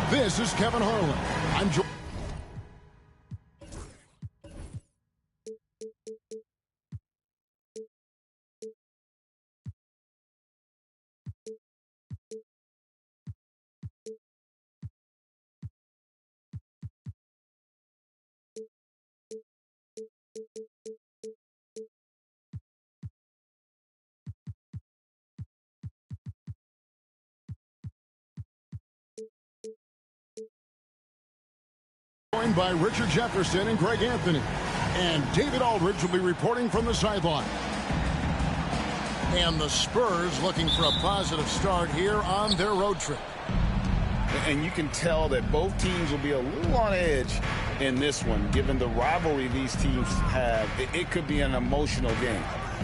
This is Kevin Harlan. I'm George. Joined by Richard Jefferson and Greg Anthony. And David Aldridge will be reporting from the sideline. And the Spurs looking for a positive start here on their road trip. And you can tell that both teams will be a little on edge in this one. Given the rivalry these teams have, it could be an emotional game.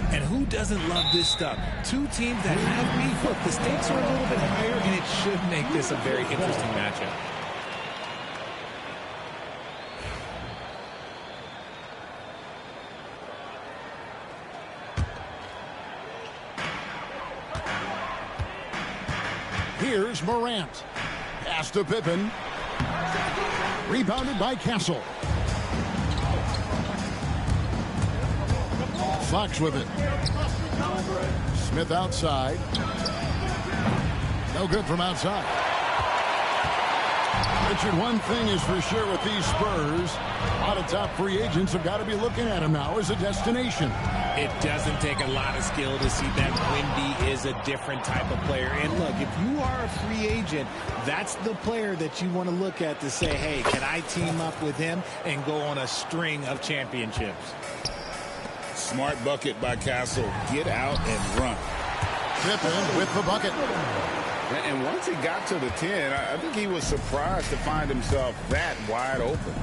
And who doesn't love this stuff? Two teams that have beef. Look, the stakes are a little bit higher, and it should make this a very interesting matchup. Here's Morant. Pass to Pippen. Rebounded by Castle. Fox with it. Smith outside. No good from outside. Richard, one thing is for sure with these Spurs, a lot of top free agents have got to be looking at them now as a destination. It doesn't take a lot of skill to see that Wemby is a different type of player. And look, if you are a free agent, that's the player that you want to look at to say, hey, can I team up with him and go on a string of championships? Smart bucket by Castle. Get out and run. Pippen with the bucket. And once he got to the 10, I think he was surprised to find himself that wide open.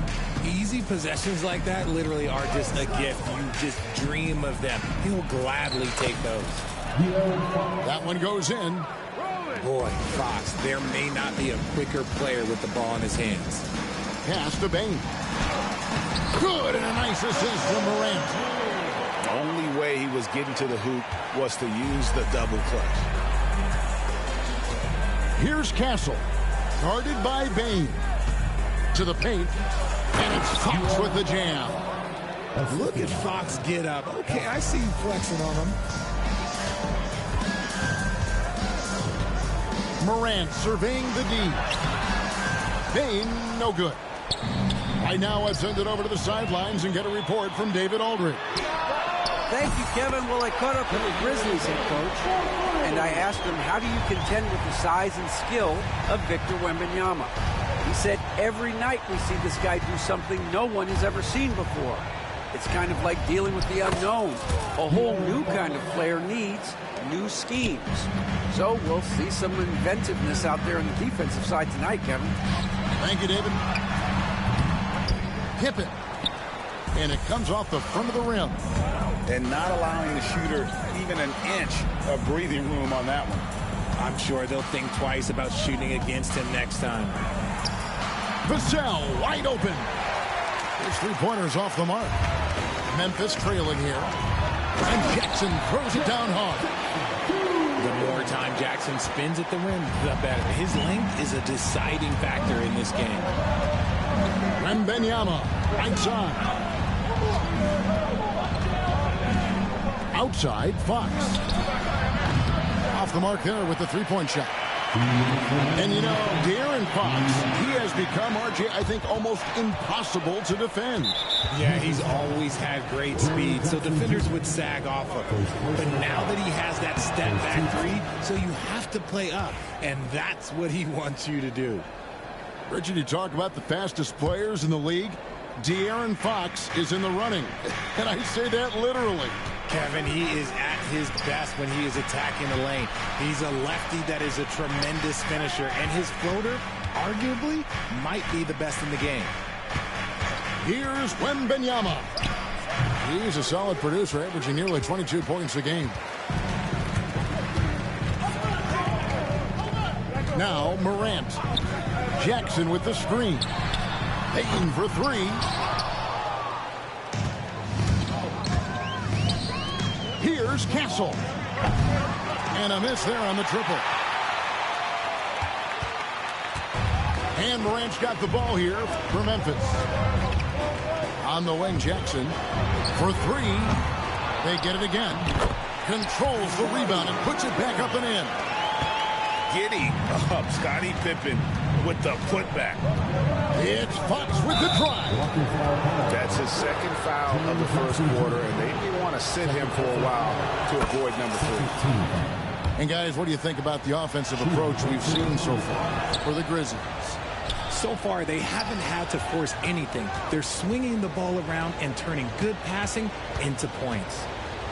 Easy possessions like that literally are just a gift. You just dream of them. He'll gladly take those. That one goes in. Boy, Fox, there may not be a quicker player with the ball in his hands. Pass to Bain. Good, and a nice assist from Morant. The only way he was getting to the hoop was to use the double clutch. Here's Castle, guarded by Bain. To the paint, and it's Fox with the jam. Look at Fox get up. Okay, I see you flexing on him. Morant surveying the D. Bain, no good. Right now, let's send it over to the sidelines and get a report from David Aldridge. Thank you, Kevin. Well, I caught up with the Grizzlies head coach, and I asked him, how do you contend with the size and skill of Victor Wembanyama? He said, every night we see this guy do something no one has ever seen before. It's kind of like dealing with the unknown. A whole new kind of player needs new schemes. So we'll see some inventiveness out there on the defensive side tonight, Kevin. Thank you, David. Pippen. And it comes off the front of the rim. And not allowing the shooter even an inch of breathing room on that one. I'm sure they'll think twice about shooting against him next time. Vassell wide open. His three-pointers off the mark. Memphis trailing here. And Jackson throws it down hard. The more time Jackson spins at the rim, the better. His length is a deciding factor in this game. Wembanyama, right side. Outside, Fox. Off the mark there with the three-point shot. And you know, De'Aaron Fox, he has become, RJ, I think, almost impossible to defend. Yeah, he's always had great speed, so defenders would sag off of him. But now that he has that step-back three, so you have to play up, and that's what he wants you to do. Richard, you talk about the fastest players in the league. De'Aaron Fox is in the running, and I say that literally. Kevin, he is at his best when he is attacking the lane. He's a lefty that is a tremendous finisher, and his floater, arguably, might be the best in the game. Here's Wembanyama. He's a solid producer, averaging nearly 22 points a game. Now Morant. Jackson with the screen. Payton for three. Here's Castle. And a miss there on the triple. And Morant's got the ball here for Memphis. On the wing, Jackson for three. They get it again. Controls the rebound and puts it back up and in. Giddy up, Scottie Pippen with the putback. It's Fox with the drive. That's his second foul of the first quarter, and they may want to sit him for a while to avoid number 3. And guys, what do you think about the offensive approach we've seen so far for the Grizzlies? So far, they haven't had to force anything. They're swinging the ball around and turning good passing into points.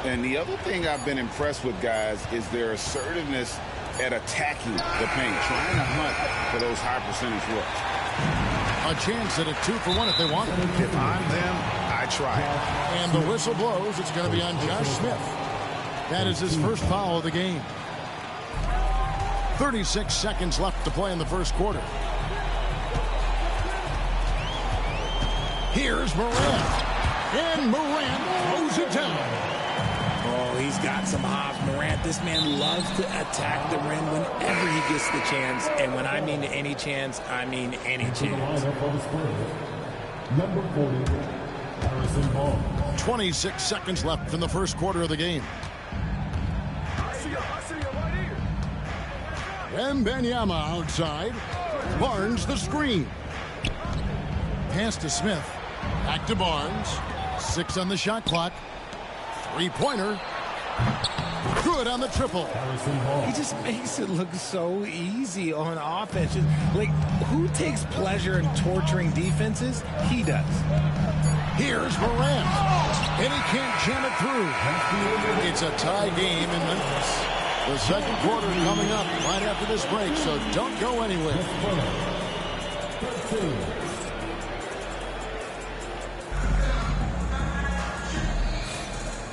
And the other thing I've been impressed with, guys, is their assertiveness at attacking the paint, trying to hunt for those high percentage looks. A chance at a 2-for-1 if they want it. If I'm them, I try it. And the whistle blows. It's going to be on Josh Smith. That is his first foul of the game. 36 seconds left to play in the first quarter. Here's Morant. And Morant throws it down. Oh, he's got some hops. Morant, this man loves to attack the rim whenever he gets the chance. And when I mean any chance, I mean any chance. Number 40, Harrison Barnes. 26 seconds left in the first quarter of the game. Wembanyama outside. Barnes the screen. Pass to Smith. Back to Barnes. 6 on the shot clock. Three-pointer. Good on the triple. He just makes it look so easy on offense. Like, who takes pleasure in torturing defenses? He does. Here's Morant. And he can't jam it through. It's a tie game in Memphis. The second quarter coming up right after this break, so don't go anywhere.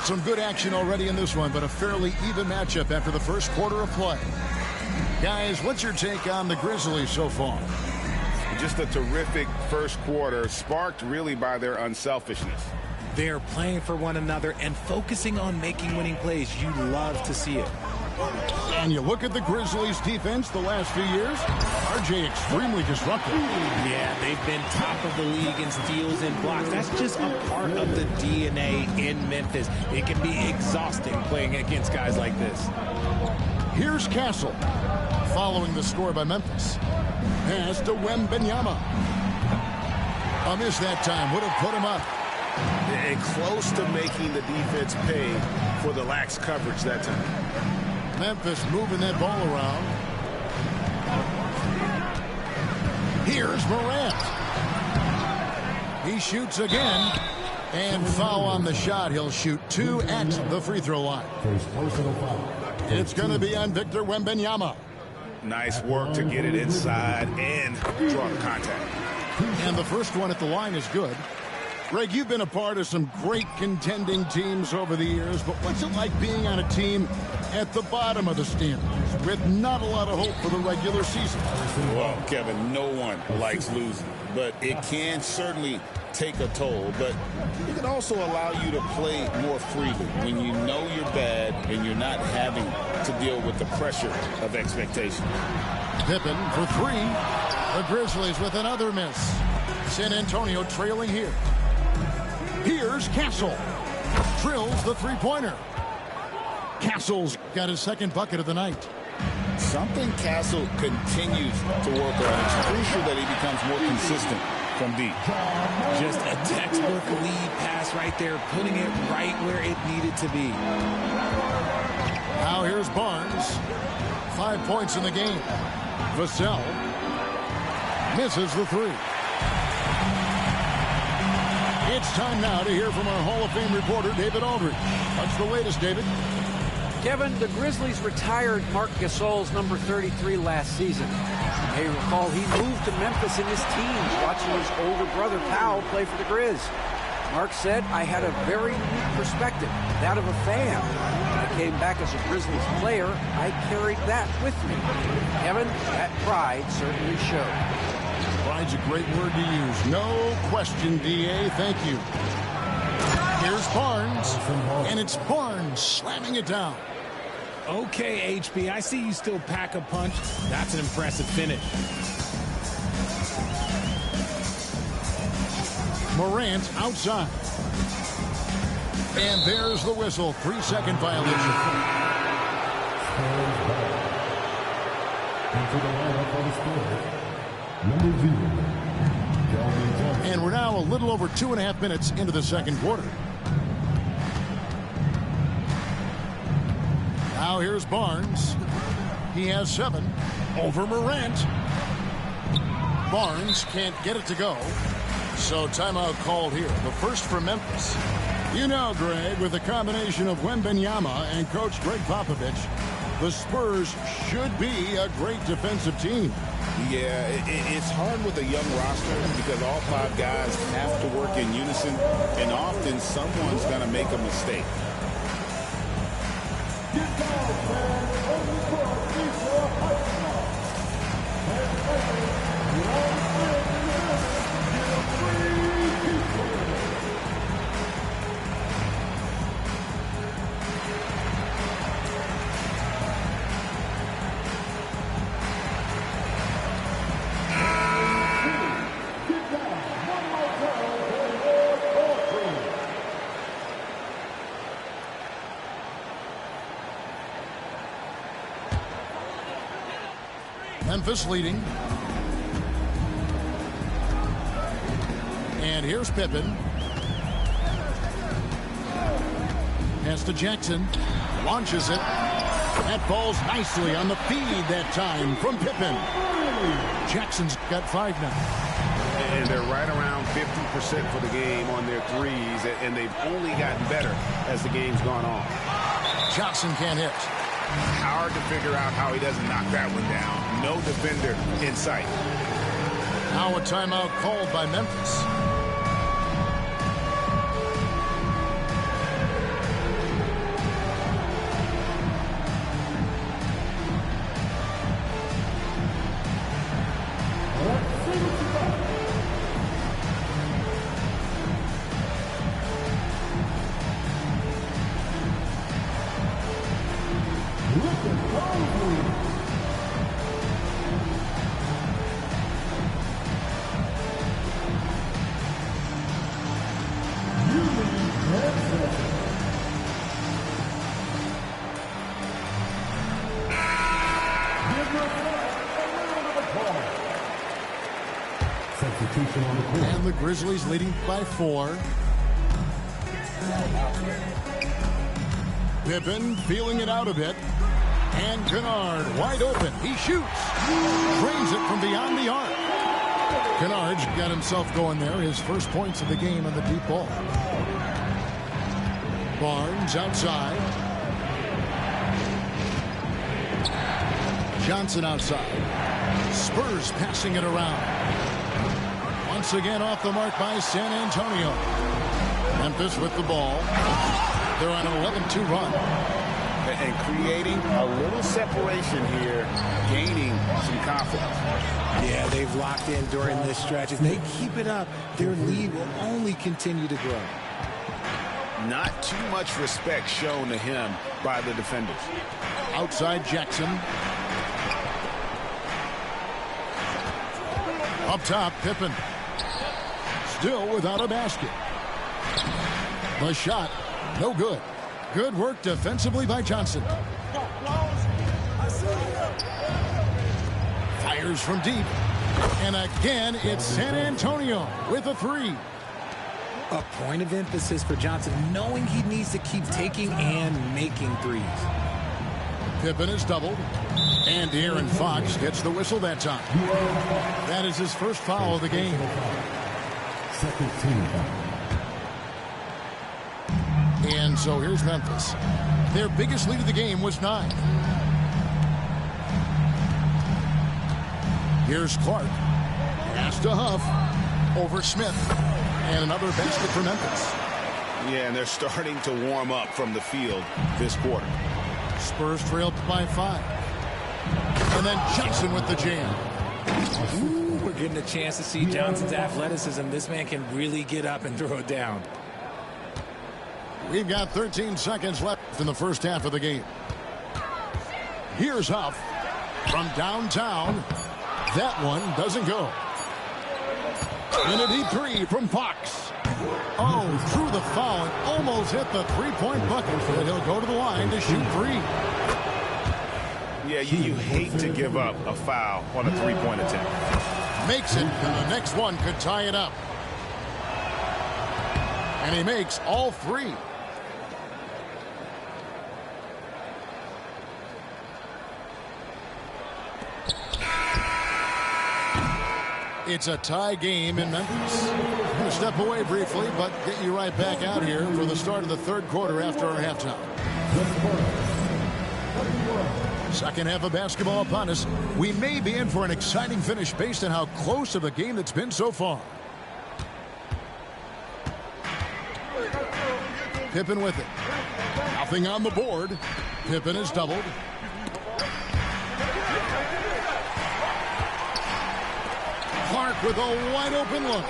Some good action already in this one, but a fairly even matchup after the first quarter of play. Guys, what's your take on the Grizzlies so far? Just a terrific first quarter, sparked really by their unselfishness. They're playing for one another and focusing on making winning plays. You love to see it. And you look at the Grizzlies defense the last few years, RJ extremely disruptive. Yeah, they've been top of the league in steals and blocks. That's just a part of the DNA in Memphis. It can be exhausting playing against guys like this. Here's Castle, following the score by Memphis. Pass to Wembanyama. A miss that time would have put him up. And close to making the defense pay for the lax coverage that time. Memphis moving that ball around. Here's Morant. He shoots again. And foul on the shot. He'll shoot 2 at the free throw line. It's going to be on Victor Wembanyama. Nice work to get it inside and draw the contact. And the first one at the line is good. Greg, you've been a part of some great contending teams over the years, but what's it like being on a team at the bottom of the standings with not a lot of hope for the regular season? Well, Kevin, no one likes losing, but it can certainly take a toll. But it can also allow you to play more freely when you know you're bad and you're not having to deal with the pressure of expectation. Pippen for 3. The Grizzlies with another miss. San Antonio trailing here. Here's Castle. Drills the three-pointer. Castle's got his second bucket of the night. Something Castle continues to work on. It's crucial that he becomes more consistent from deep. Just a textbook lead pass right there, putting it right where it needed to be. Now here's Barnes. 5 points in the game. Vassell misses the 3. It's time now to hear from our Hall of Fame reporter, David Aldridge. What's the latest, David? Kevin, the Grizzlies retired Marc Gasol's number 33 last season. You may recall he moved to Memphis in his teens, watching his older brother, Powell, play for the Grizz. Mark said, I had a very unique perspective, that of a fan. When I came back as a Grizzlies player, I carried that with me. Kevin, that pride certainly showed. Pride's a great word to use. No question, D.A. Thank you. Here's Barnes, and it's Barnes slamming it down. Okay, HB, I see you still pack a punch. That's an impressive finish. Morant outside. And there's the whistle. 3-second violation. Into the lineup for the Spurs, number 0, Keldon Johnson. And we're now a little over 2.5 minutes into the second quarter. Now here's Barnes. He has 7 over Morant. Barnes can't get it to go. So timeout called here. The first for Memphis. You know, Greg, with the combination of Wembanyama and Coach Greg Popovich, the Spurs should be a great defensive team. Yeah, it's hard with a young roster because all 5 guys have to work in unison, and often someone's going to make a mistake. Memphis leading. And here's Pippen. Pass to Jackson. Launches it. That falls nicely on the feed that time from Pippen. Jackson's got 5 now. And they're right around 50% for the game on their threes, and they've only gotten better as the game's gone on. Johnson can't hit. Hard to figure out how he doesn't knock that one down. No defender in sight. Now a timeout called by Memphis. And the Grizzlies leading by 4. Pippen feeling it out a bit. And Kennard wide open. He shoots. Drains it from beyond the arc. Kennard's got himself going there. His first points of the game on the deep ball. Barnes outside. Johnson outside. Spurs passing it around. Once again off the mark by San Antonio. Memphis with the ball. They're on an 11-2 run. And creating a little separation here, gaining some confidence. Yeah, they've locked in during this stretch. If they keep it up, their lead will only continue to grow. Not too much respect shown to him by the defenders. Outside Jackson. Up top, Pippen. Still without a basket. The shot, no good. Good work defensively by Johnson. Fires from deep. And again, it's San Antonio with a 3. A point of emphasis for Johnson, knowing he needs to keep taking and making threes. Pippen is doubled. And De'Aaron Fox gets the whistle that time. That is his first foul of the game. Second team foul. And so here's Memphis. Their biggest lead of the game was 9. Here's Clark. Pass to Huff. Over Smith. And another basket for Memphis. Yeah, and they're starting to warm up from the field this quarter. Spurs trailed by 5. And then Johnson with the jam. Ooh, we're getting a chance to see Johnson's athleticism. This man can really get up and throw it down. We've got 13 seconds left in the first half of the game. Here's Huff from downtown. That one doesn't go. And a deep 3 from Fox. Oh, threw the foul and almost hit the three-point bucket. But he'll go to the line to shoot three. Yeah, you hate to give up a foul on a three-point attempt. Makes it, and the next one could tie it up. And he makes all three. It's a tie game in Memphis. I'm going to step away briefly, but get you right back out here for the start of the third quarter after our halftime. Second half of basketball upon us. We may be in for an exciting finish based on how close of a game it's been so far. Pippen with it. Nothing on the board. Pippen is doubled. Clark with a wide open look.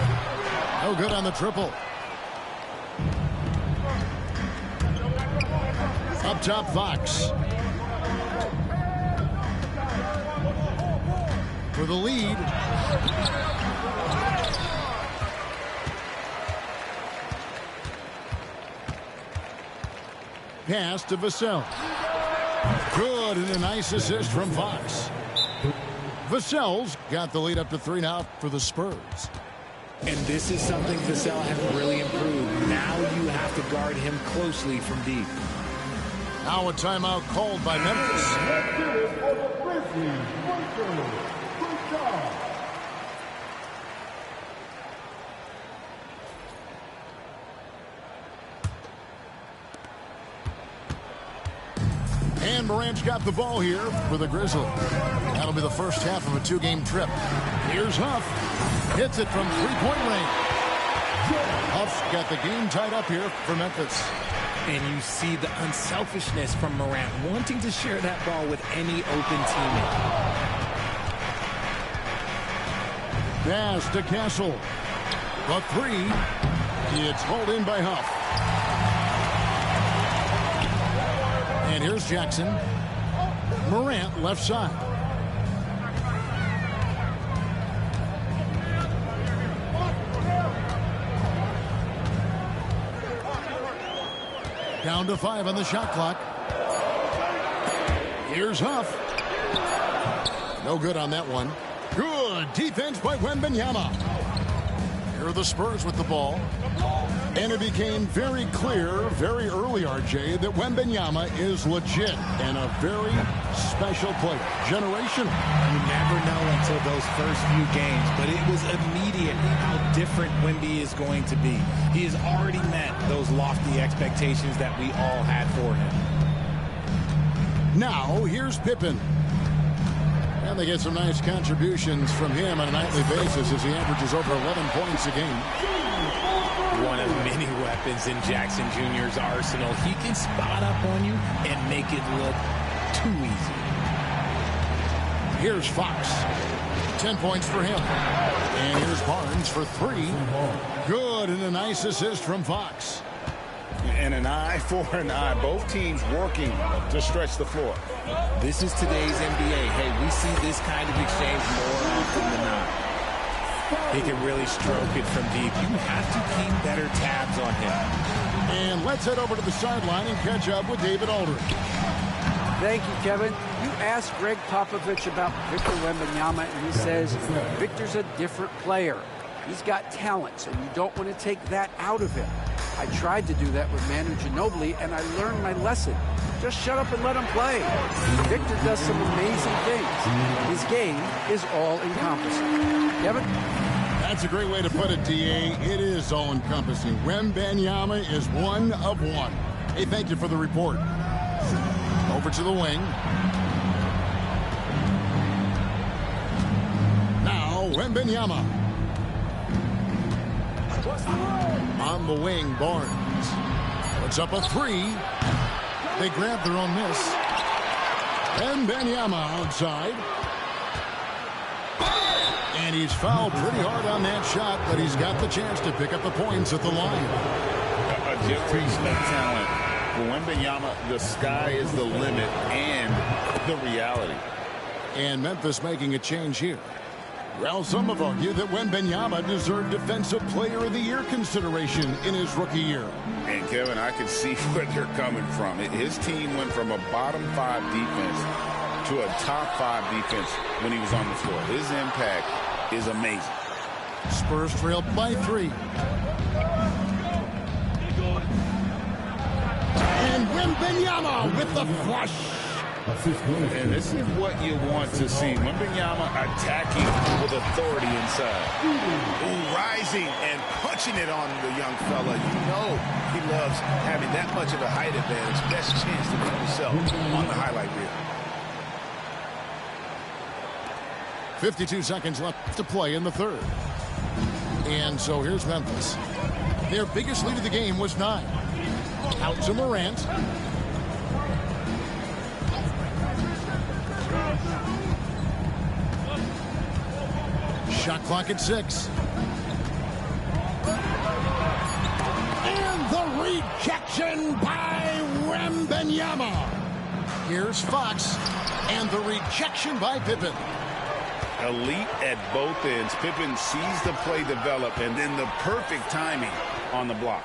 No good on the triple. Up top, Fox. For the lead. Pass to Vassell. Good, and a nice assist from Fox. Vassell's got the lead up to 3 now for the Spurs. And this is something Vassell has really improved. Now you have to guard him closely from deep. Now a timeout called by Memphis. And Morant's got the ball here for the Grizzlies. That'll be the first half of a 2-game trip. Here's Huff. Hits it from three-point range. Huff's got the game tied up here for Memphis. And you see the unselfishness from Morant, wanting to share that ball with any open teammate. Pass to Castle. The three. It's hauled in by Huff. And here's Jackson. Morant left side. Down to 5 on the shot clock. Here's Huff. No good on that one. Good defense by Wembanyama. Here are the Spurs with the ball. And it became very clear very early, RJ, that Wembanyama is legit and a very special player. Generational. You never know until those first few games, but it was immediate how different Wemby is going to be. He has already met those lofty expectations that we all had for him. Now, here's Pippen. And they get some nice contributions from him on a nightly basis as he averages over 11 points a game. One of many weapons in Jackson Jr.'s arsenal. He can spot up on you and make it look too easy. Here's Fox. 10 points for him. And here's Barnes for 3. Good, and a nice assist from Fox. And an eye for an eye. Both teams working to stretch the floor. This is today's NBA. Hey, we see this kind of exchange more often than not. He can really stroke it from deep. You have to keep better tabs on him. And let's head over to the sideline and catch up with David Aldridge. Thank you, Kevin. You asked Greg Popovich about Victor Wembanyama, and he says Victor's a different player. He's got talent, so you don't want to take that out of him. I tried to do that with Manu Ginobili, and I learned my lesson. Just shut up and let him play. Victor does some amazing things. His game is all-encompassing. Kevin? That's a great way to put it, D.A. It is all-encompassing. Wembanyama is one of one. Hey, thank you for the report. Over to the wing. Now, Wembanyama. On the wing, Barnes. Puts up a 3. They grab their own miss. Wembanyama outside. And he's fouled pretty hard on that shot, but he's got the chance to pick up the points at the line. A generational talent. For Wembanyama, the sky is the limit and the reality. And Memphis making a change here. Well, some have argued that Wembanyama deserved Defensive Player of the Year consideration in his rookie year. And, Kevin, I can see where they're coming from. His team went from a bottom 5 defense to a top 5 defense when he was on the floor. His impact is amazing. Spurs trailed by 3. And Wembanyama with the flush. And this is what you want to see. Wembanyama attacking with authority inside. Ooh, rising and punching it on the young fella. You know he loves having that much of a height advantage. Best chance to put himself on the highlight reel. 52 seconds left to play in the third. And so here's Memphis. Their biggest lead of the game was 9. Out to Morant. Shot clock at 6. And the rejection by Wembanyama. Here's Fox. And the rejection by Pippen. Elite at both ends. Pippen sees the play develop, and then the perfect timing on the block.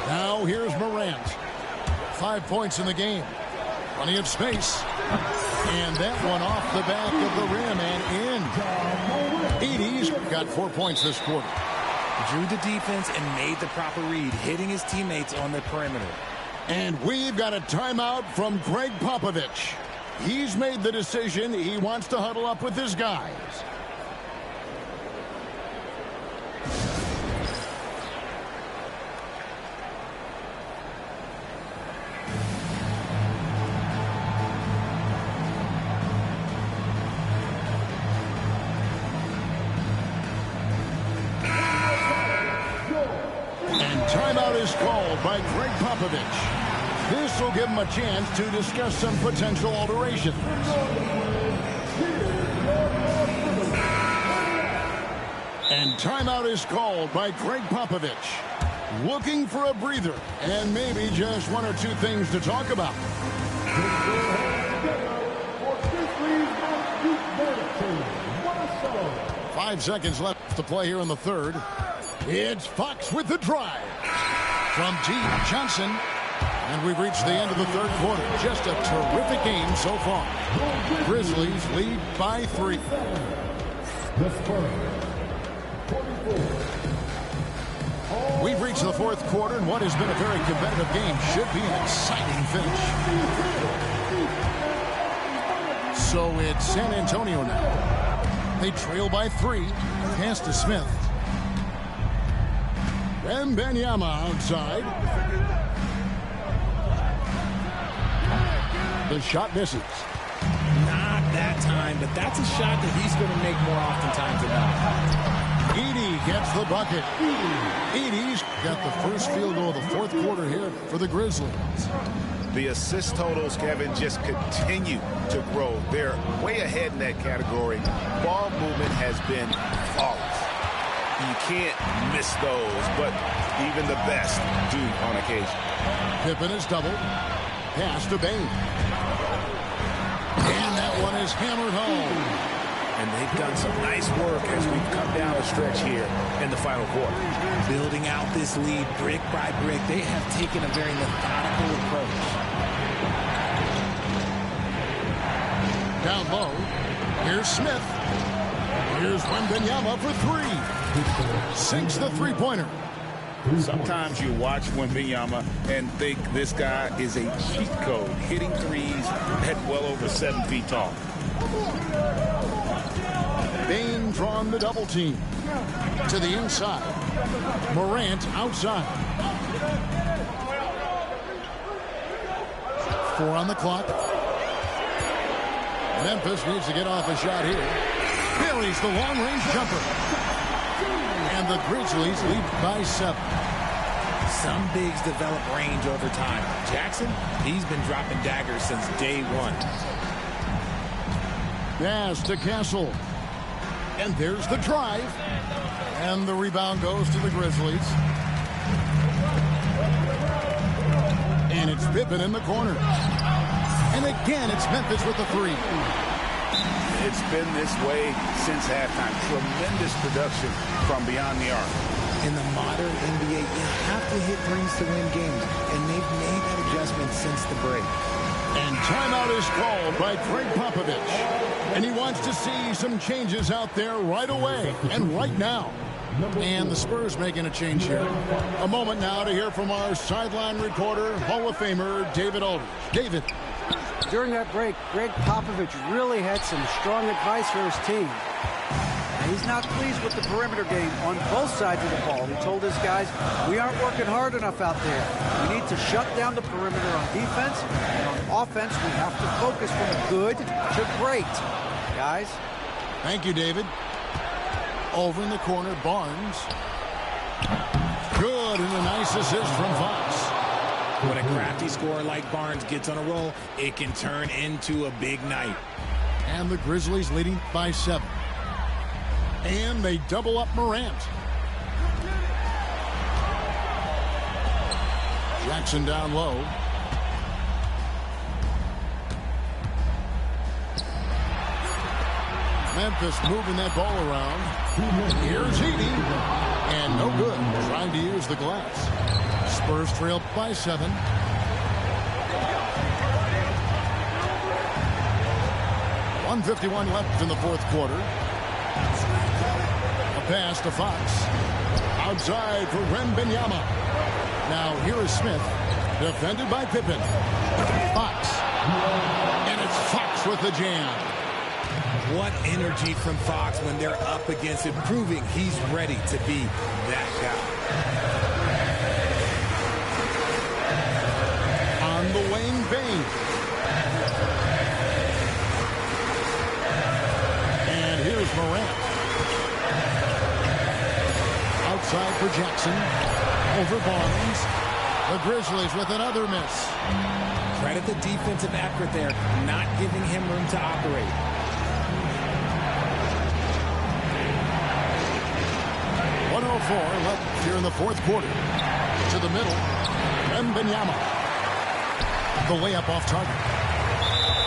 Now here's Morant. 5 points in the game. Plenty of space. And that one off the back of the rim and in. Edey's got 4 points this quarter. Drew the defense and made the proper read, hitting his teammates on the perimeter. And we've got a timeout from Greg Popovich. He's made the decision he wants to huddle up with his guys. Timeout is called by Greg Popovich. This will give him a chance to discuss some potential alterations. And timeout is called by Greg Popovich. Looking for a breather and maybe just 1 or 2 things to talk about. 5 seconds left to play here in the third. It's Fox with the drive. From T. Johnson. And we've reached the end of the third quarter. Just a terrific game so far. Grizzlies lead by 3. We've reached the fourth quarter, and what has been a very competitive game should be an exciting finish. So it's San Antonio now. They trail by 3. Pass to Smith. Wembanyama outside. The shot misses. Not that time, but that's a shot that he's going to make more oftentimes than not. Edey gets the bucket. Edey's got the first field goal of the fourth quarter here for the Grizzlies. The assist totals, Kevin, just continue to grow. They're way ahead in that category. Ball movement has been flawless. You can't miss those, but even the best do on occasion. Pippen is doubled. Pass to Bane. And that one is hammered home. And they've done some nice work as we've come down the stretch here in the final quarter. Building out this lead brick by brick, they have taken a very methodical approach. Down low, here's Smith. Here's Wembanyama for 3. Sinks the three-pointer. Sometimes you watch Wembanyama and think this guy is a cheat code, hitting threes at well over 7 feet tall. Bane drawn the double team. To the inside. Morant outside. 4 on the clock. Memphis needs to get off a shot here. Buries the long-range jumper. And the Grizzlies lead by 7. Some bigs develop range over time. Jackson, he's been dropping daggers since day 1. Pass to Castle. And there's the drive. And the rebound goes to the Grizzlies. And it's Pippen in the corner. And again, it's Memphis with the three. It's been this way since halftime. Tremendous production from beyond the arc. In the modern NBA, you have to hit threes to win games, and they've made that adjustment since the break. And timeout is called by Greg Popovich. And he wants to see some changes out there right away and right now. And the Spurs making a change here. A moment now to hear from our sideline reporter, Hall of Famer David Aldridge. David. During that break, Greg Popovich really had some strong advice for his team. And he's not pleased with the perimeter game on both sides of the ball. He told his guys, we aren't working hard enough out there. We need to shut down the perimeter on defense, and on offense, we have to focus from good to great. Guys. Thank you, David. Over in the corner, Barnes. Good, and a nice assist from Fox. When a crafty scorer like Barnes gets on a roll, it can turn into a big night. And the Grizzlies leading by 7. And they double up Morant. Jackson down low. Memphis moving that ball around. Here's Edey. And no good. Trying to use the glass. Spurs trail by 7. .151 left in the fourth quarter. A pass to Fox. Outside for Wembanyama. Now here is Smith. Defended by Pippen. Fox. And it's Fox with the jam. What energy from Fox when they're up against it, proving he's ready to be that guy. On the wing, Bane. And here's Morant. Outside for Jackson. Over Barnes. The Grizzlies with another miss. Credit the defensive effort there, not giving him room to operate. 104 left here in the fourth quarter. To the middle. Wembanyama. The layup off target.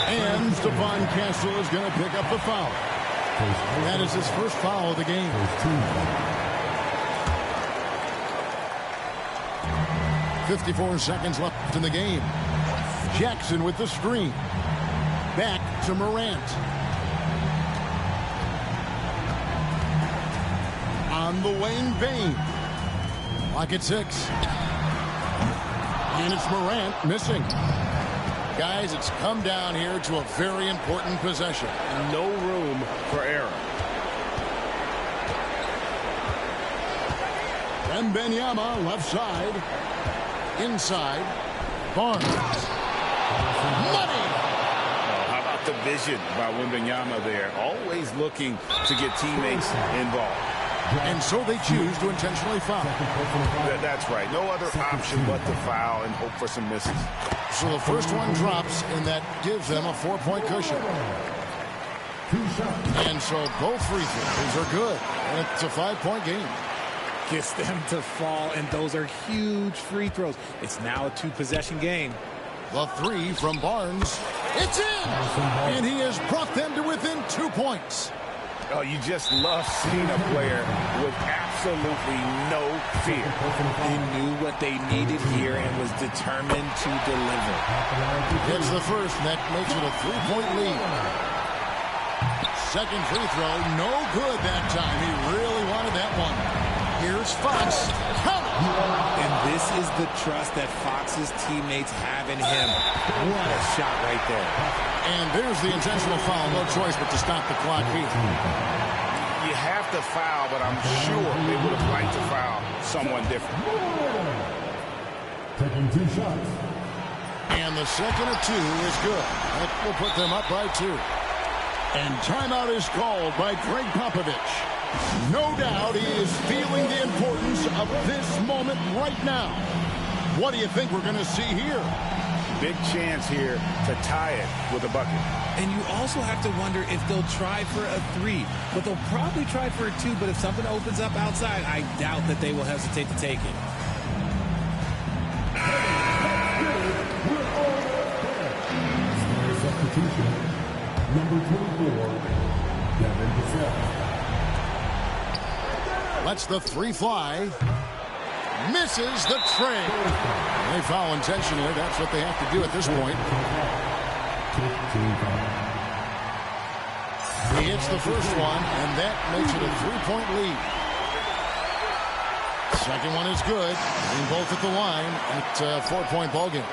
And Stephon Castle is going to pick up the foul. That is his first foul of the game. 54 seconds left in the game. Jackson with the screen. Back to Morant. On the wing, Bane. Clock at 6. And it's Morant missing. Guys, it's come down here to a very important possession. No room for error. Wembanyama left side. Inside. Barnes. Money! How about the vision by Wembanyama there? Always looking to get teammates involved. And so they choose to intentionally foul. That's right. No other option but to foul and hope for some misses. So the first one drops, and that gives them a 4-point cushion. And so both free throws are good. And it's a 5-point game. Gets them to fall, and those are huge free throws. It's now a 2-possession game. The 3 from Barnes. It's in! And he has brought them to within 2 points. Oh, you just love seeing a player with absolutely no fear. He knew what they needed here and was determined to deliver. It's the first, and that makes it a 3-point lead. Second free throw, no good that time. He really wanted that one. Here's Fox. And this is the trust that Fox's teammates have in him. What a shot right there. And there's the intentional foul. No choice but to stop the clock here. You have to foul, but I'm sure they would have liked to foul someone different. Taking 2 shots. And the second of 2 is good. That will put them up by 2. And timeout is called by Greg Popovich. No doubt he is feeling the importance of this moment right now. What do you think we're going to see here? Big chance here to tie it with a bucket. And you also have to wonder if they'll try for a 3. But they'll probably try for a 2. But if something opens up outside, I doubt that they will hesitate to take it. substitution, number 24, Devin Vassell. Lets the three fly. Misses the trade. They foul intentionally. That's what they have to do at this point. He hits the first one, and that makes it a three-point lead. Second one is good. In both at the line. It's a four-point ballgame.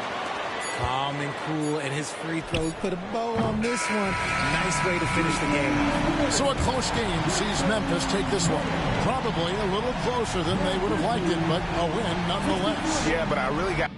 Calm and cool, and his free throws put a bow on this one. Nice way to finish the game. So a close game sees Memphis take this one. Probably a little closer than they would have liked it, but a win nonetheless. Yeah, but I really got...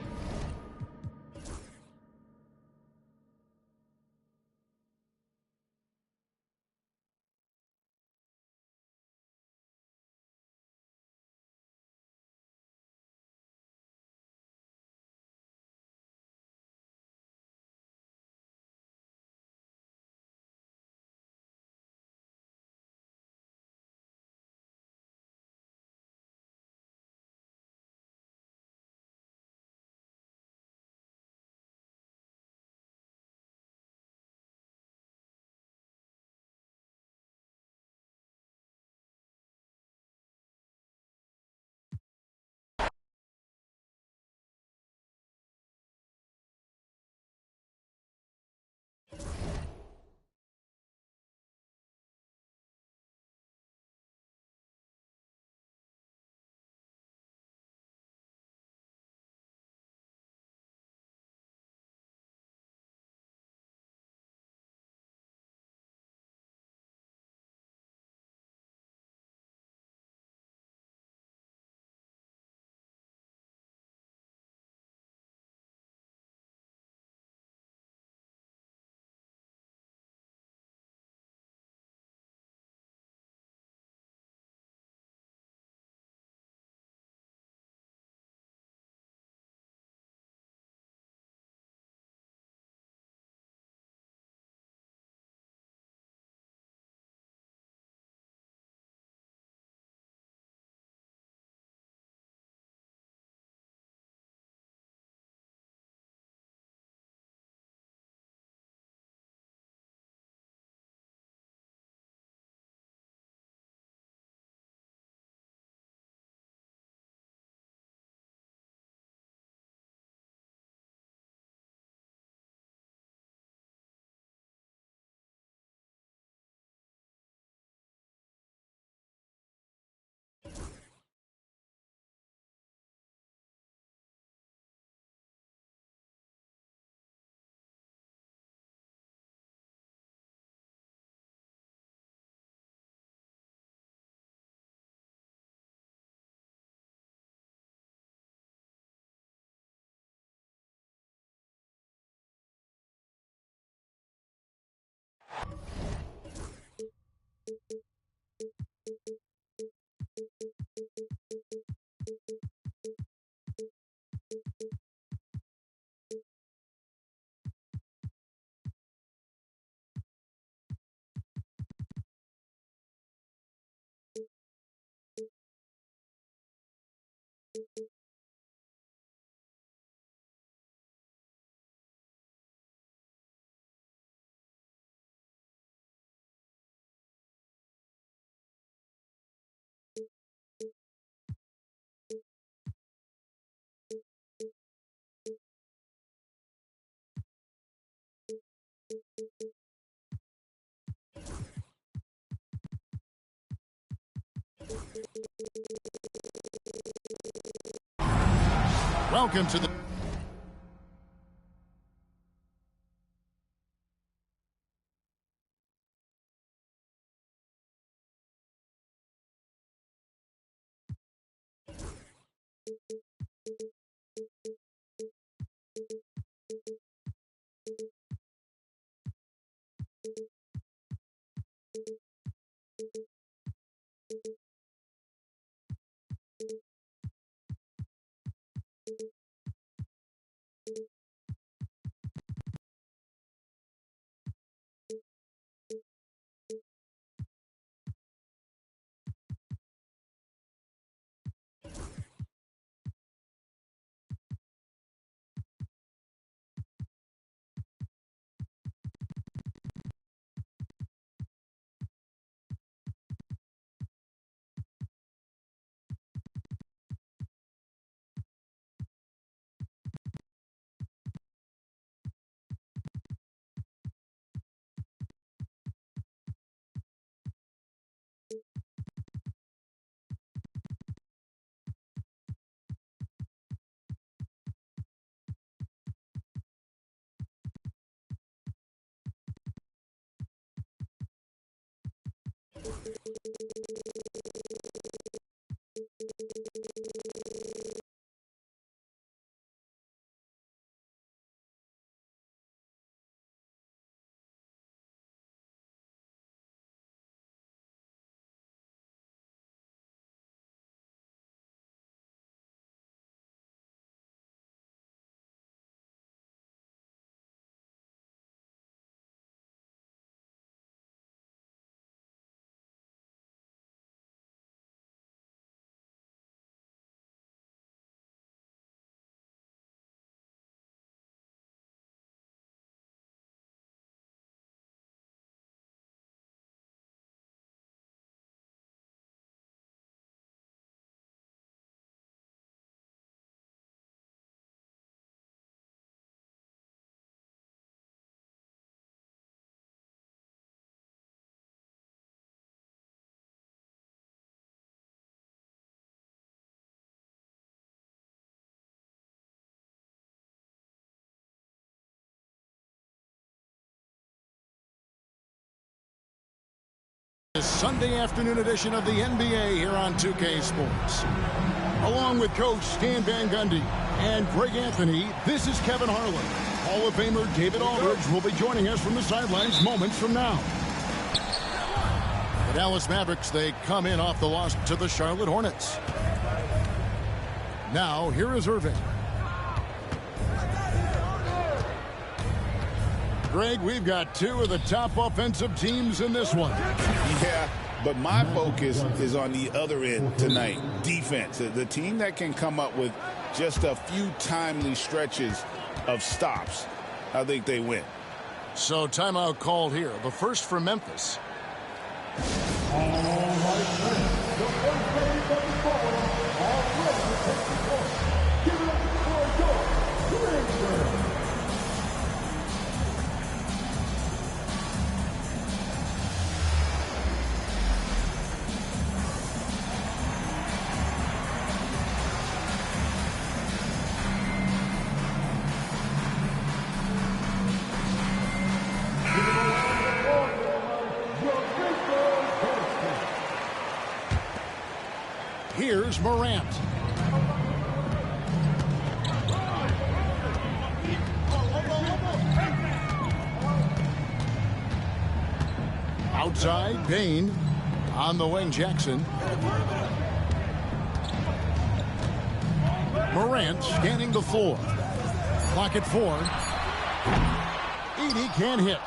Welcome to the... This Sunday afternoon edition of the NBA here on 2K Sports. Along with Coach Stan Van Gundy and Greg Anthony, this is Kevin Harlan. Hall of Famer David Aldridge will be joining us from the sidelines moments from now. The Dallas Mavericks, they come in off the loss to the Charlotte Hornets. Now, here is Irving. Greg, we've got two of the top offensive teams in this one. Yeah, but my focus is on the other end tonight, defense. The team that can come up with just a few timely stretches of stops, I think they win. So timeout called here. The first for Memphis. Here's Morant. Outside, Payne. On the wing, Jackson. Morant scanning the floor. Clock at 4. Edey can't hit.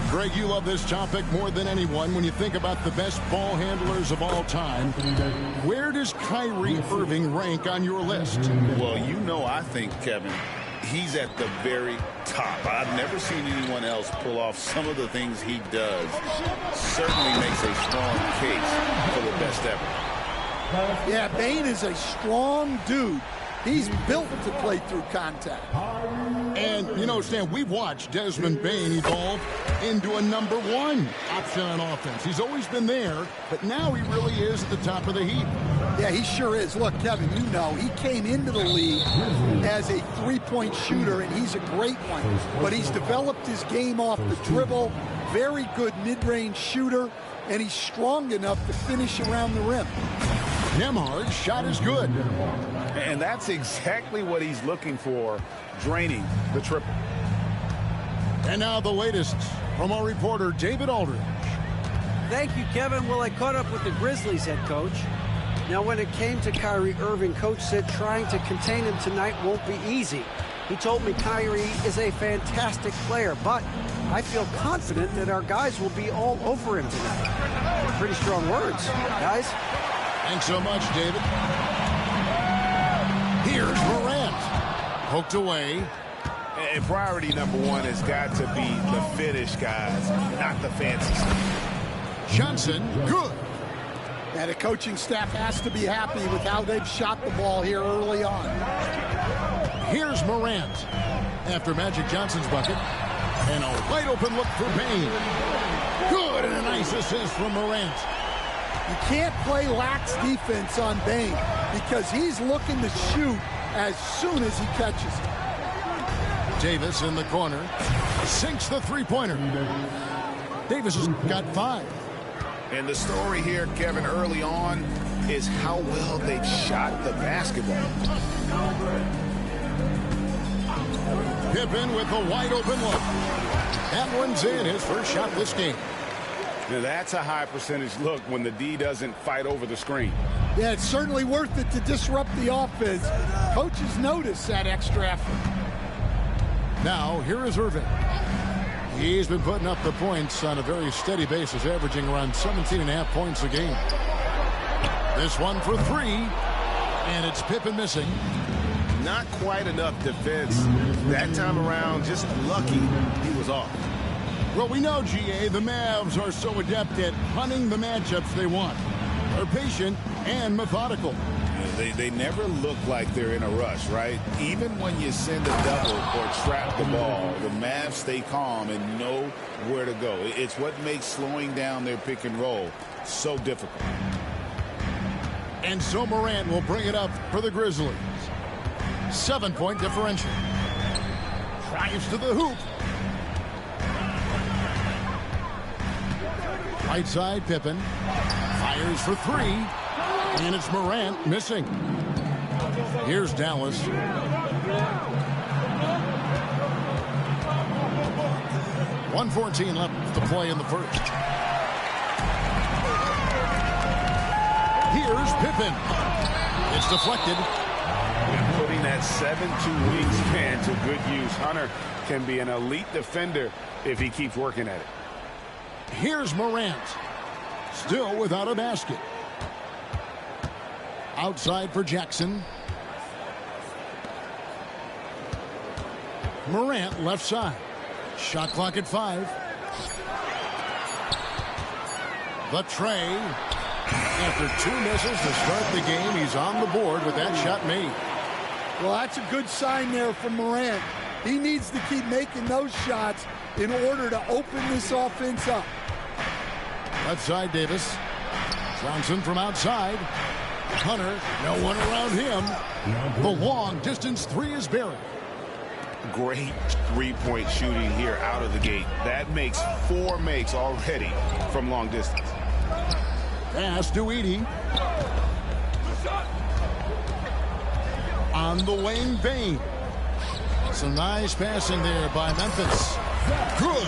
Greg, you love this topic more than anyone when you think about the best ball handlers of all time. Where does Kyrie Irving rank on your list? Well, you know, I think, Kevin, he's at the very top. I've never seen anyone else pull off some of the things he does. Certainly makes a strong case for the best ever. Yeah, Bane is a strong dude. He's built to play through contact. And, you know, Stan, we've watched Desmond Bane evolve into a #1 option on offense. He's always been there, but now he really is at the top of the heap. Yeah, he sure is. Look, Kevin, you know, he came into the league as a three-point shooter, and he's a great one. But he's developed his game off the dribble, very good mid-range shooter, and he's strong enough to finish around the rim. Nembhard's shot is good. And that's exactly what he's looking for, draining the triple. And now the latest from our reporter, David Aldridge. Thank you, Kevin. Well, I caught up with the Grizzlies head coach. Now, when it came to Kyrie Irving, coach said trying to contain him tonight won't be easy. He told me Kyrie is a fantastic player, but I feel confident that our guys will be all over him tonight. Pretty strong words, guys. Thanks so much, David. Here's Morant. Poked away. And priority #1 has got to be the finish, guys, not the fancy stuff. Johnson, good. And the coaching staff has to be happy with how they've shot the ball here early on. Here's Morant. After Magic Johnson's bucket. And a wide open look for Payne. Good, and a nice assist from Morant. You can't play lax defense on Bane because he's looking to shoot as soon as he catches it. Davis in the corner. Sinks the three-pointer. Davis has got 5. And the story here, Kevin, early on is how well they've shot the basketball. Pippen with a wide open look. That one's in, his first shot this game. Now that's a high percentage look when the D doesn't fight over the screen. Yeah, it's certainly worth it to disrupt the offense. Coaches notice that extra effort. Now, here is Irving. He's been putting up the points on a very steady basis, averaging around 17.5 points a game. This one for three, and it's Pippen missing. Not quite enough defense that time around, just lucky he was off. Well, we know, GA, the Mavs are so adept at hunting the matchups they want. They're patient and methodical. They never look like they're in a rush, right? Even when you send a double or trap the ball, the Mavs stay calm and know where to go. It's what makes slowing down their pick and roll so difficult. And so Morant will bring it up for the Grizzlies. 7-point differential. Drives to the hoop. Right side, Pippen. Fires for three. And it's Morant missing. Here's Dallas. .114 left to play in the first. Here's Pippen. It's deflected. And putting that 7'2" wingspan to good use. Hunter can be an elite defender if he keeps working at it. Here's Morant. Still without a basket. Outside for Jackson. Morant left side. Shot clock at 5. The tray. After 2 misses to start the game, he's on the board with that shot made. Well, that's a good sign there from Morant. He needs to keep making those shots in order to open this offense up. Left side, Davis. Johnson from outside. Hunter, no one around him. The long distance three is buried. Great three-point shooting here out of the gate. That makes 4 makes already from long distance. Pass to Edey. On the wing, Bane. Some nice passing there by Memphis. Good.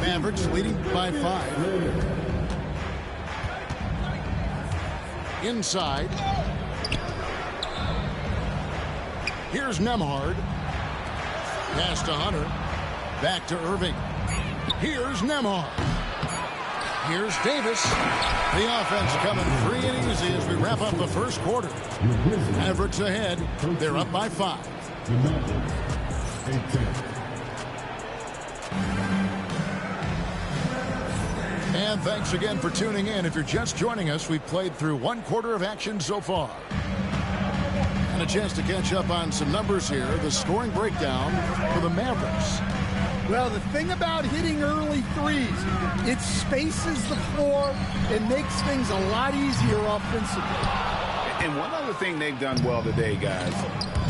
Mavericks leading by 5. Inside. Here's Nembhard. Pass to Hunter. Back to Irving. Here's Nembhard. Here's Davis. The offense coming free and easy as we wrap up the first quarter. Mavericks ahead. They're up by 5. And thanks again for tuning in. If you're just joining us, we've played through 1 quarter of action so far. And a chance to catch up on some numbers here. The scoring breakdown for the Mavericks. Well, the thing about hitting early threes, it spaces the floor and makes things a lot easier offensively. And one other thing they've done well today, guys,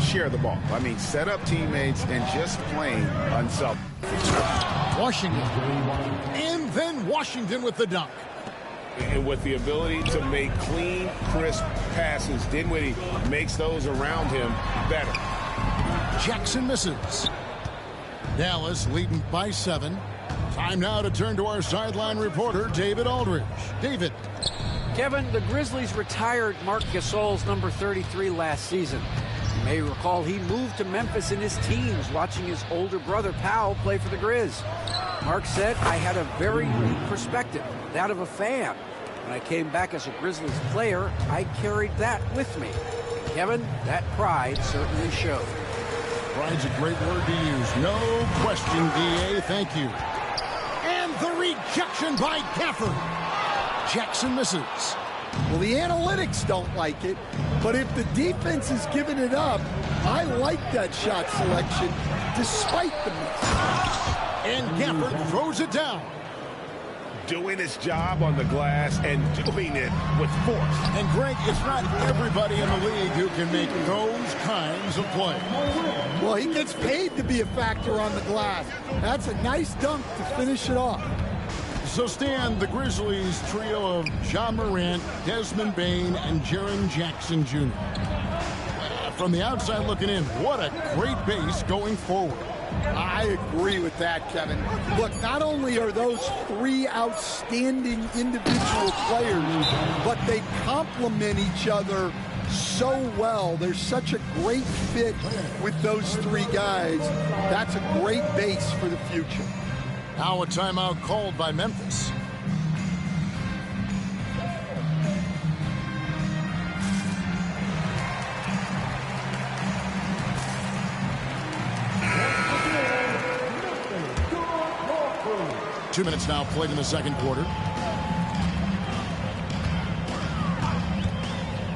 share the ball. I mean, set up teammates and just plain unselfish. Washington. And then Washington with the dunk. And with the ability to make clean, crisp passes, Dinwiddie makes those around him better. Jackson misses. Dallas leading by 7. Time now to turn to our sideline reporter, David Aldridge. David. Kevin, the Grizzlies retired Marc Gasol's number 33 last season. You may recall he moved to Memphis in his teens, watching his older brother Powell play for the Grizz. Mark said, I had a very unique perspective, that of a fan. When I came back as a Grizzlies player, I carried that with me. And Kevin, that pride certainly showed. Pride's a great word to use. No question, D.A. Thank you. And the rejection by Gafford. Jackson misses. Well, the analytics don't like it, but if the defense is giving it up, I like that shot selection despite the miss. And Gafford throws it down. Doing his job on the glass and doing it with force. And Greg, it's not everybody in the league who can make those kinds of plays. Well, he gets paid to be a factor on the glass. That's a nice dunk to finish it off. So, Stan, the Grizzlies trio of Ja Morant, Desmond Bane, and Jaren Jackson Jr. From the outside looking in, what a great base going forward. I agree with that, Kevin. Look, not only are those three outstanding individual players, but they complement each other so well. There's such a great fit with those three guys. That's a great base for the future. Now a timeout called by Memphis. Two minutes now played in the second quarter.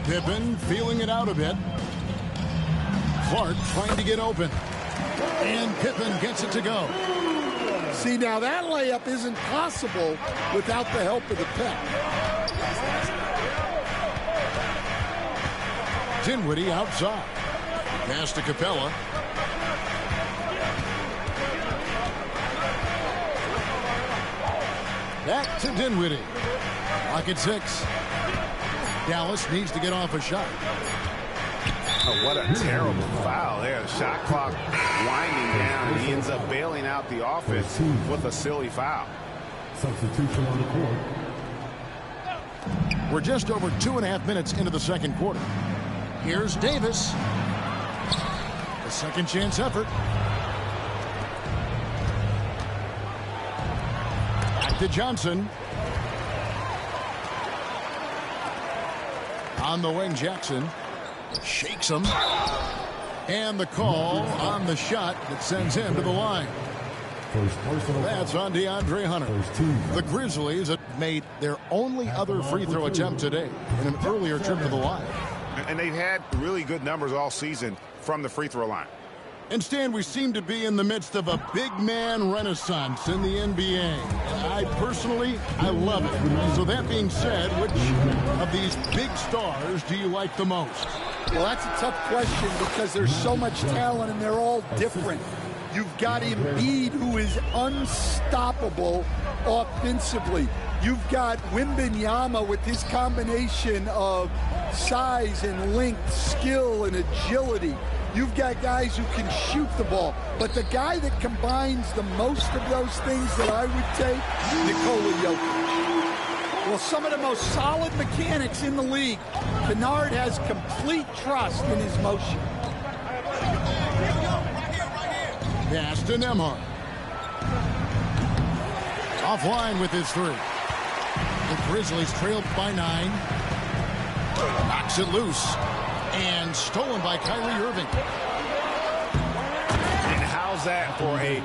Pippen feeling it out a bit. Clark trying to get open. And Pippen gets it to go. See, now that layup isn't possible without the help of the pick. Dinwiddie outside. Pass to Capella. Back to Dinwiddie. Lock at 6. Dallas needs to get off a shot. Oh, what a terrible foul there. The shot clock winding down, and he ends up bailing out the offense with a silly foul. Substitution on the court. We're just over 2.5 minutes into the second quarter. Here's Davis. A second chance effort. Back to Johnson. On the wing, Jackson shakes him. And the call on the shot that sends him to the line. That's on DeAndre Hunter. The Grizzlies have made their only other free throw attempt today in an earlier trip to the line. And they've had really good numbers all season from the free throw line. And Stan, we seem to be in the midst of a big man renaissance in the NBA. And I personally, I love it. So that being said, which of these big stars do you like the most? Well, that's a tough question because there's so much talent and they're all different. You've got Embiid, who is unstoppable offensively. You've got Wembanyama with his combination of size and length, skill and agility. You've got guys who can shoot the ball. But the guy that combines the most of those things that I would take, Nikola Jokic. Well, some of the most solid mechanics in the league. Kennard has complete trust in his motion. Pass to Nembhard. Offline with his three. The Grizzlies trailed by 9. Knocks it loose. And stolen by Kyrie Irving. And how's that for a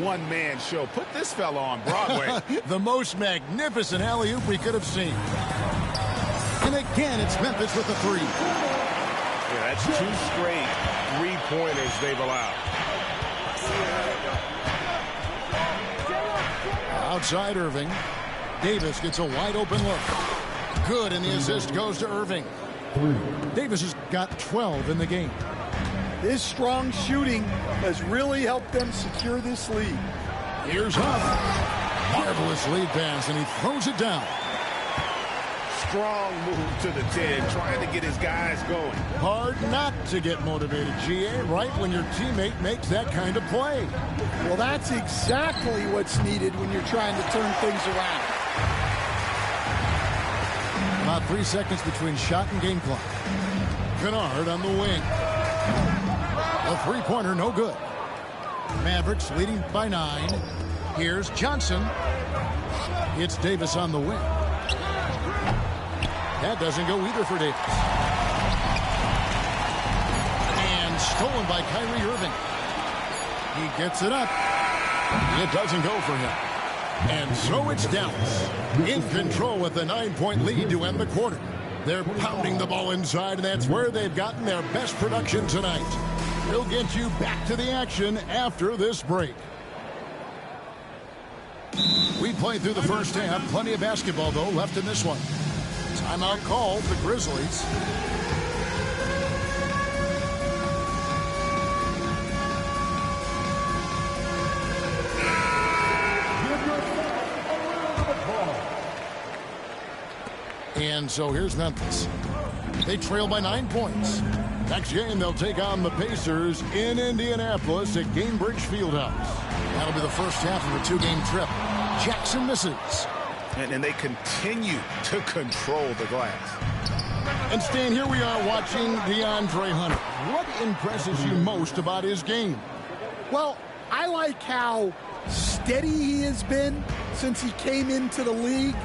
one-man show? Put this fella on Broadway. The most magnificent alley-oop we could have seen. And again, it's Memphis with the 3. Yeah, that's 2 straight three-pointers they've allowed. Outside Irving. Davis gets a wide-open look. Good, and the assist goes to Irving. Davis has got 12 in the game. His strong shooting has really helped them secure this lead. Here's Huff. Marvelous lead pass, and he throws it down. Strong move to the 10, trying to get his guys going. Hard not to get motivated, GA, right when your teammate makes that kind of play. Well, that's exactly what's needed when you're trying to turn things around. About 3 seconds between shot and game clock. Kennard on the wing. A three-pointer, no good. Mavericks leading by 9. Here's Johnson. It's Davis on the wing. That doesn't go either for Davis. And stolen by Kyrie Irving. He gets it up. It doesn't go for him. And so it's Dallas in control with a 9-point lead to end the quarter. They're pounding the ball inside, and that's where they've gotten their best production tonight. We'll get you back to the action after this break. We played through the first half. Plenty of basketball, though, left in this one. Timeout called the Grizzlies. And so here's Memphis. They trail by 9 points. Next game, they'll take on the Pacers in Indianapolis at Gainbridge Fieldhouse. That'll be the first half of a 2-game trip. Jackson misses. And they continue to control the glass. And Stan, here we are watching DeAndre Hunter. What impresses you most about his game? Well, I like how steady he has been since he came into the league.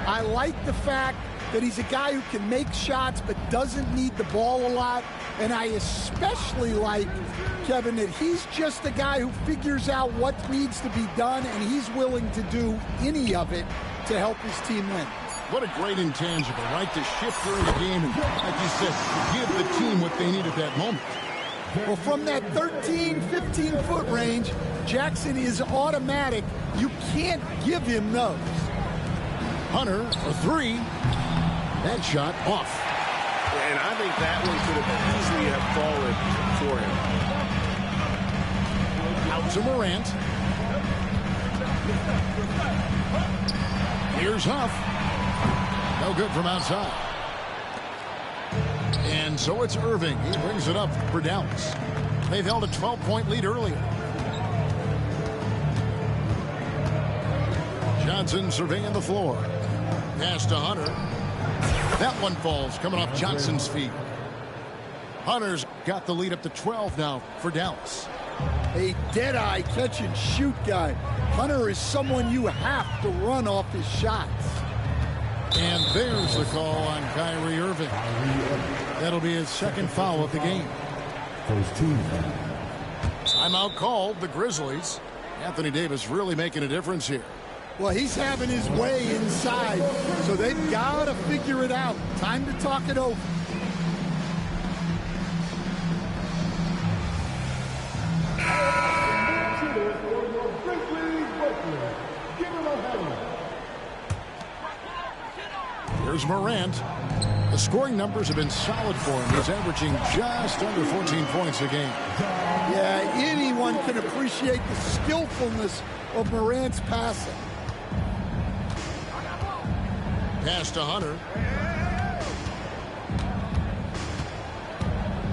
I like the fact that he's a guy who can make shots but doesn't need the ball a lot. And I especially like, Kevin, that he's just a guy who figures out what needs to be done, and he's willing to do any of it to help his team win. What a great intangible, right? To shift during the game and, like you said, give the team what they need at that moment. Well, from that 13, 15-foot range, Jackson is automatic. You can't give him those. Hunter, a 3. That shot off. And I think that one could have easily have fallen for him. Out to Morant. Here's Huff. No good from outside. And so it's Irving. He brings it up for Dallas. They've held a 12-point lead earlier. Johnson surveying the floor. Pass to Hunter. That one falls, coming off Johnson's feet. Hunter's got the lead up to 12 now for Dallas. A dead-eye catch-and-shoot guy. Hunter is someone you have to run off his shots. And there's the call on Kyrie Irving. That'll be his second foul of the game. First team. Timeout called, the Grizzlies. Anthony Davis really making a difference here. Well, he's having his way inside, so they've got to figure it out. Time to talk it over. Here's Morant. The scoring numbers have been solid for him. He's averaging just under 14 points a game. Yeah, anyone can appreciate the skillfulness of Morant's passing. Pass to Hunter.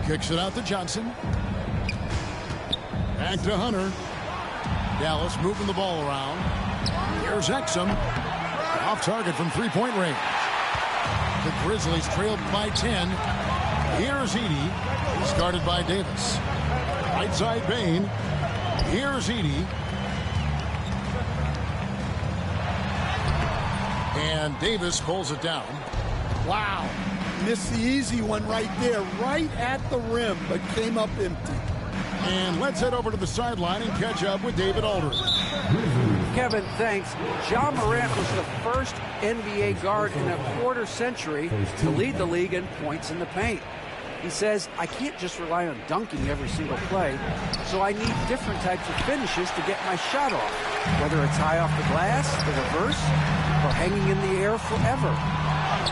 Kicks it out to Johnson. Back to Hunter. Dallas moving the ball around. Here's Exum. Off target from three-point range. The Grizzlies trailed by 10. Here's Edey. He's guarded by Davis. Right side Bane. Here's Edey. And Davis pulls it down. Wow. Missed the easy one right there, right at the rim, but came up empty. And let's head over to the sideline and catch up with David Aldridge. Kevin, thanks. Ja Morant was the first NBA guard in a quarter century to lead the league in points in the paint. He says, I can't just rely on dunking every single play, so I need different types of finishes to get my shot off, whether it's high off the glass, the reverse, or hanging in the air forever.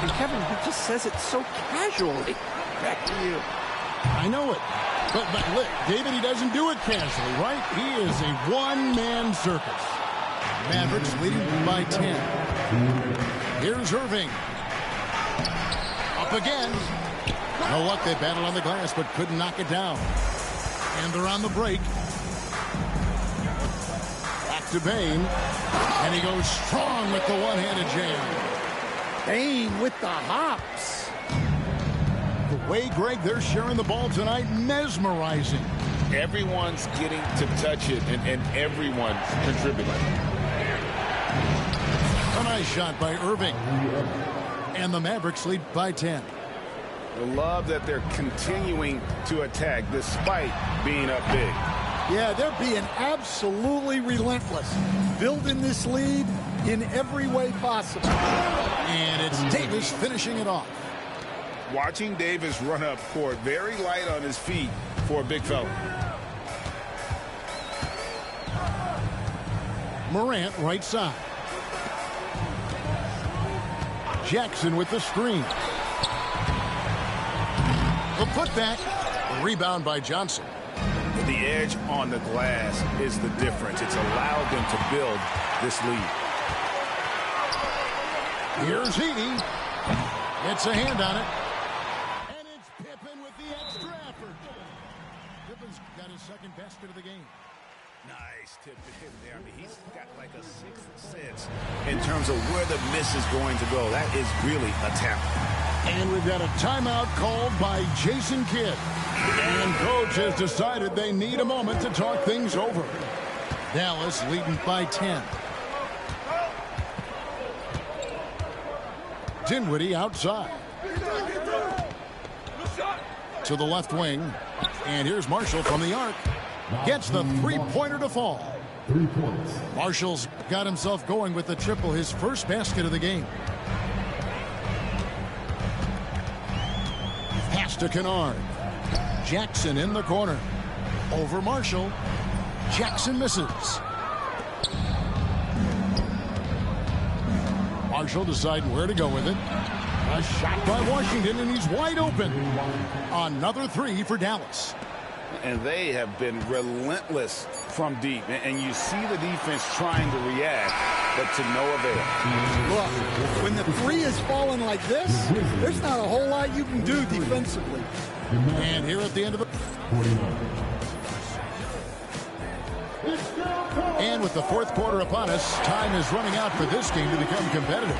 And Kevin, he just says it so casually. Back to you. I know it. But look, David, he doesn't do it casually, right? He is a one-man circus. Mavericks leading by 10. Here's Irving. Up again. No luck, they battled on the glass, but couldn't knock it down. And they're on the break. Back to Bane. And he goes strong with the one-handed jam. Bane with the hops. The way, Greg, they're sharing the ball tonight, mesmerizing. Everyone's getting to touch it, and everyone's contributing. A nice shot by Irving. And the Mavericks lead by 10. I love that they're continuing to attack despite being up big. Yeah, they're being absolutely relentless. Building this lead in every way possible. And it's Davis finishing it off. Watching Davis run up court, very light on his feet for a big fella. Morant right side. Jackson with the screen. The putback. The rebound by Johnson. The edge on the glass is the difference. It's allowed them to build this lead. Here's Edey. Gets a hand on it. And it's Pippen with the extra effort. Pippen's got his second basket of the game. Nice tip in there. I mean, he's got like a sixth sense in terms of where the miss is going to go. That is really a talent. And we've got a timeout called by Jason Kidd. And coach has decided they need a moment to talk things over. Dallas leading by 10. Dinwiddie outside. To the left wing. And here's Marshall from the arc. Gets the three-pointer to fall. 3 points. Marshall's got himself going with the triple, his first basket of the game. Pass to Kennard. Jackson in the corner. Over Marshall. Jackson misses. Marshall deciding where to go with it. A shot by Washington, and he's wide open. Another three for Dallas. And they have been relentless from deep. And you see the defense trying to react, but to no avail. Look, when the three is falling like this, there's not a whole lot you can do defensively. And here at the end of the... And with the fourth quarter upon us, time is running out for this game to become competitive.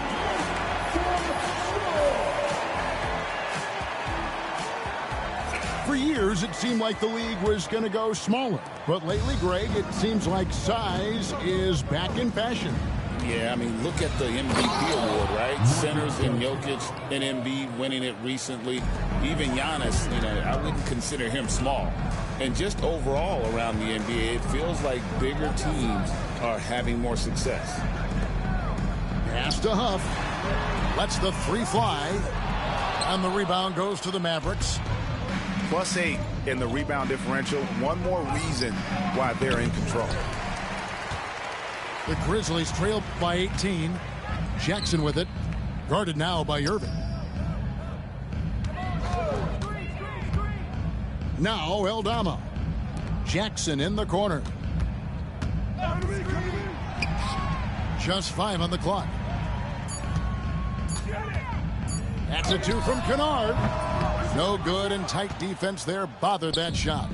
For years, it seemed like the league was going to go smaller. But lately, Greg, it seems like size is back in fashion. Yeah, I mean, look at the MVP award, right? Centers and Jokic and Embiid winning it recently. Even Giannis, I wouldn't consider him small. And just overall around the NBA, it feels like bigger teams are having more success. Pass to Huff. Lets the three fly. And the rebound goes to the Mavericks. +8 in the rebound differential. One more reason why they're in control. The Grizzlies trail by 18. Jackson with it. Guarded now by Irving. Now Eldama. Jackson in the corner. Just 5 on the clock. That's a 2 from Kennard. No good, and tight defense there bothered that shot.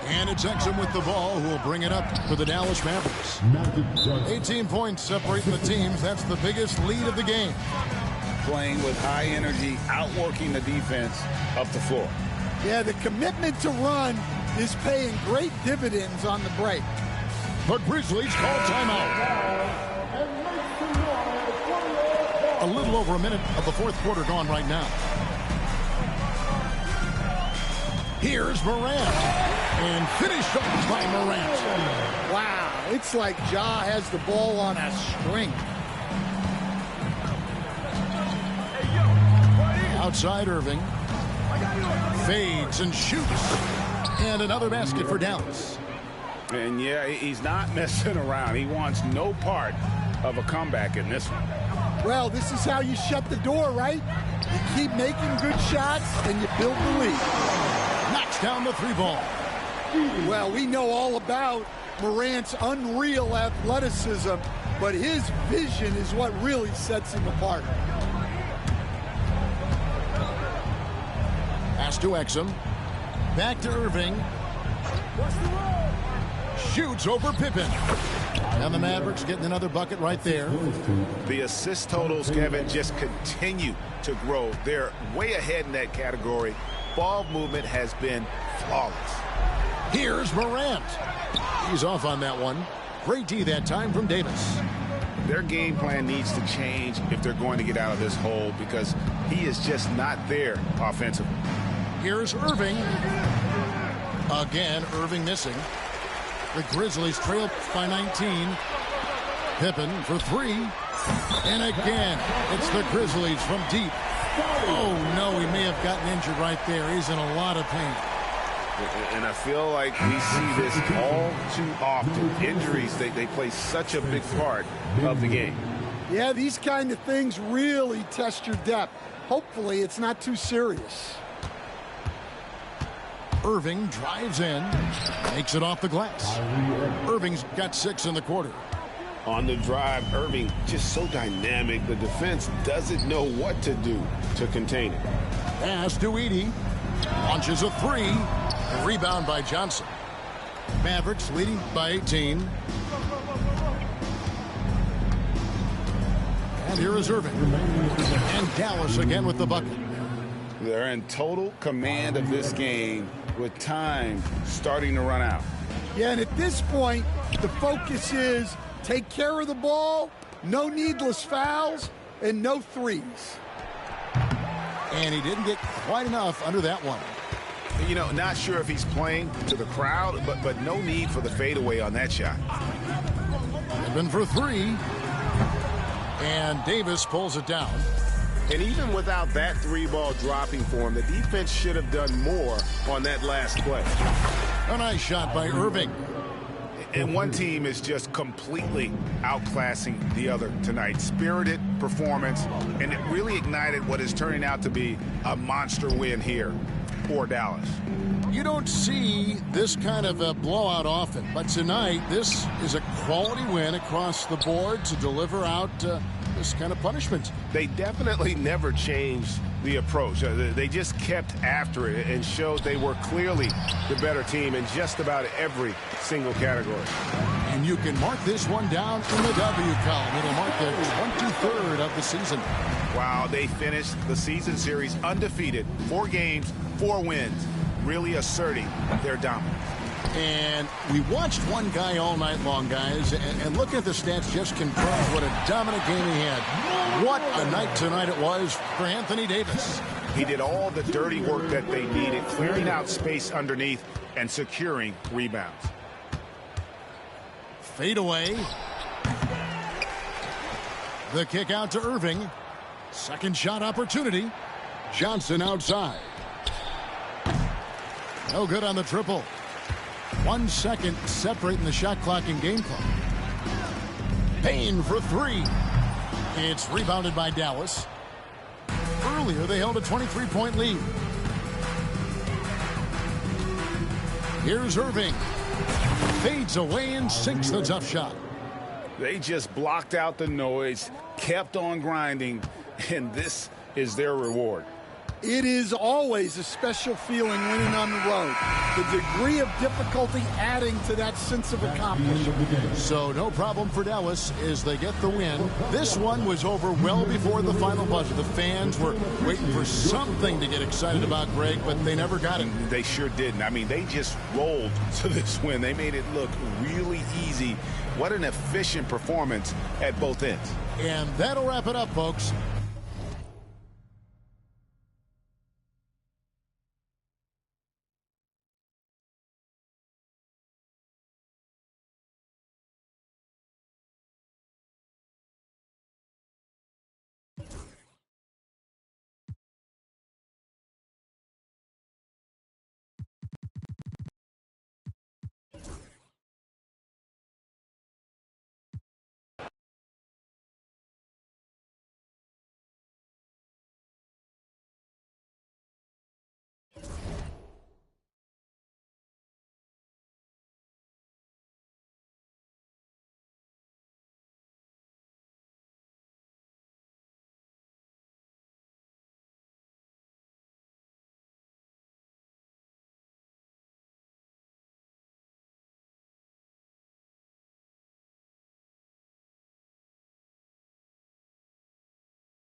And it's Exum with the ball, who will bring it up for the Dallas Mavericks. 18 points separating the teams. That's the biggest lead of the game. Playing with high energy, outworking the defense up the floor. Yeah, the commitment to run is paying great dividends on the break. The Grizzlies call timeout. A little over a minute of the fourth quarter gone right now. Here's Morant. And finished off by Morant. Wow, it's like Ja has the ball on a string. Outside Irving. Fades and shoots. And another basket for Dallas. And yeah, he's not messing around. He wants no part of a comeback in this one. Well, this is how you shut the door, right? You keep making good shots and you build the lead. Knocks down the three ball. Well, we know all about Morant's unreal athleticism, but his vision is what really sets him apart. Pass to Exum. Back to Irving. Shoots over Pippen. And the Mavericks getting another bucket right there. The assist totals, Kevin, just continue to grow. They're way ahead in that category. Ball movement has been flawless. Here's Morant. He's off on that one. Great D that time from Davis. Their game plan needs to change if they're going to get out of this hole, because he is just not there offensively. Here's Irving. Again, Irving missing. The Grizzlies trail by 19. Pippen for 3. And again, it's the Grizzlies from deep. Oh, no, he may have gotten injured right there. He's in a lot of pain. And I feel like we see this all too often. Injuries, they play such a big part of the game. Yeah, these kind of things really test your depth. Hopefully, it's not too serious. Irving drives in, makes it off the glass. Irving's got 6 in the quarter. On the drive, Irving just so dynamic. The defense doesn't know what to do to contain it. Pass to Edey. Launches a three. Rebound by Johnson. Mavericks leading by 18. And here is Irving. And Dallas again with the bucket. They're in total command of this game with time starting to run out. Yeah, and at this point, the focus is take care of the ball, no needless fouls, and no threes. And he didn't get quite enough under that one. You know, not sure if he's playing to the crowd, but no need for the fadeaway on that shot. Been for three. And Davis pulls it down. And even without that three-ball dropping for him, the defense should have done more on that last play. A nice shot by Irving. And one team is just completely outclassing the other tonight. Spirited performance, and it really ignited what is turning out to be a monster win here for Dallas. You don't see this kind of a blowout often, but tonight this is a quality win across the board to deliver out this kind of punishment. They definitely never changed the approach. They just kept after it and showed they were clearly the better team in just about every single category. And you can mark this one down in the W column. It'll mark their 23rd of the season. Wow, they finished the season series undefeated. 4 games, 4 wins, really asserting their dominance. And we watched one guy all night long, guys, and look at the stats just confirms what a dominant game he had. What a night tonight it was for Anthony Davis. He did all the dirty work that they needed, clearing out space underneath and securing rebounds. Fade away. The kick out to Irving. Second shot opportunity. Johnson outside. No good on the triple. 1 second separating the shot clock and game clock. Payne for three. It's rebounded by Dallas. Earlier, they held a 23-point lead. Here's Irving. Fades away and sinks the tough shot. They just blocked out the noise, kept on grinding, and this is their reward. It is always a special feeling winning on the road. The degree of difficulty adding to that sense of accomplishment. So no problem for Dallas as they get the win. This one was over well before the final buzzer. The fans were waiting for something to get excited about, Greg, but they never got it. They sure didn't. I mean, they just rolled to this win. They made it look really easy. What an efficient performance at both ends. And that'll wrap it up, folks.